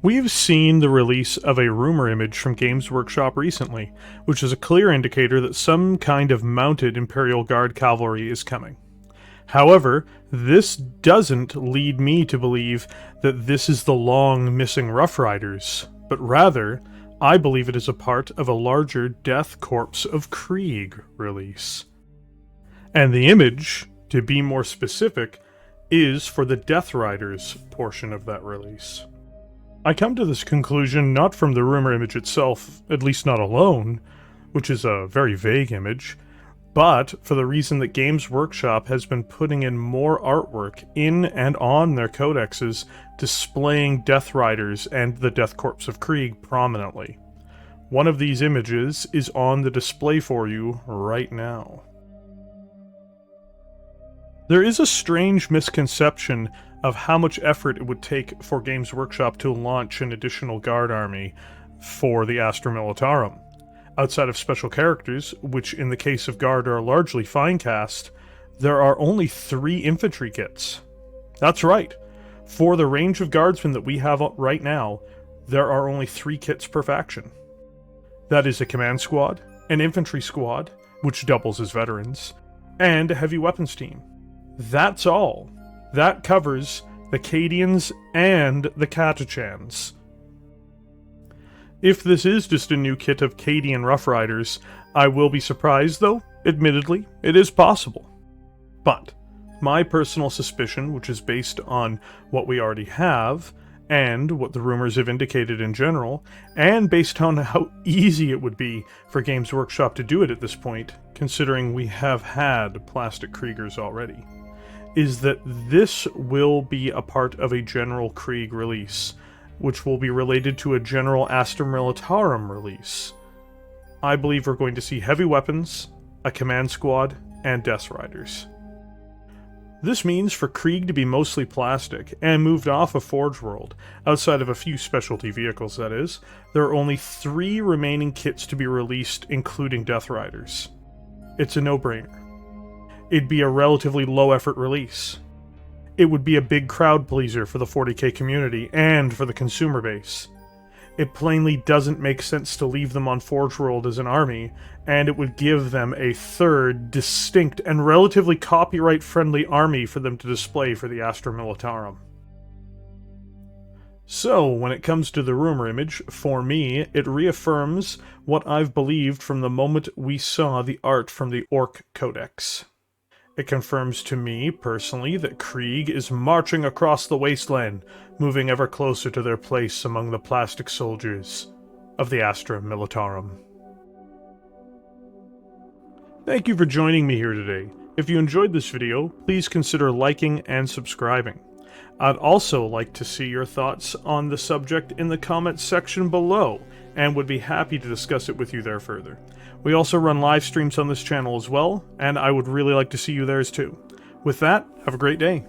We've seen the release of a rumor image from Games Workshop recently, which is a clear indicator that some kind of mounted Imperial Guard cavalry is coming. However, this doesn't lead me to believe that this is the long missing Rough Riders, but rather, I believe it is a part of a larger Death Korps of Krieg release. And the image, to be more specific, is for the Deathriders portion of that release. I come to this conclusion not from the rumor image itself, at least not alone, which is a very vague image, but for the reason that Games Workshop has been putting in more artwork in and on their codexes displaying Deathriders and the Death Korps of Krieg prominently. One of these images is on the display for you right now. There is a strange misconception of how much effort it would take for Games Workshop to launch an additional guard army for the Astra Militarum. Outside of special characters, which in the case of Guard are largely fine cast, there are only 3 infantry kits. That's right. For the range of guardsmen that we have right now, there are only 3 kits per faction. That is a command squad, an infantry squad, which doubles as veterans, and a heavy weapons team. That's all. That covers the Cadians and the Catachans. If this is just a new kit of Cadian Rough Riders, I will be surprised, though, admittedly, it is possible. But my personal suspicion, which is based on what we already have, and what the rumors have indicated in general, and based on how easy it would be for Games Workshop to do it at this point, considering we have had plastic Kriegers already, is that this will be a part of a general Krieg release, which will be related to a general Astramilitarum release. I believe we're going to see heavy weapons, a command squad, and Deathriders. This means for Krieg to be mostly plastic, and moved off of Forge World, outside of a few specialty vehicles that is, there are only 3 remaining kits to be released, including Deathriders. It's a no-brainer. It'd be a relatively low-effort release. It would be a big crowd pleaser for the 40k community and for the consumer base. It plainly doesn't make sense to leave them on Forge World as an army, and it would give them a third, distinct, and relatively copyright-friendly army for them to display for the Astra Militarum. So, when it comes to the rumor image, for me, it reaffirms what I've believed from the moment we saw the art from the Orc Codex. It confirms to me, personally, that Krieg is marching across the wasteland, moving ever closer to their place among the plastic soldiers of the Astra Militarum. Thank you for joining me here today. If you enjoyed this video, please consider liking and subscribing. I'd also like to see your thoughts on the subject in the comments section below, and would be happy to discuss it with you there further. We also run live streams on this channel as well, and I would really like to see you there too. With that, have a great day.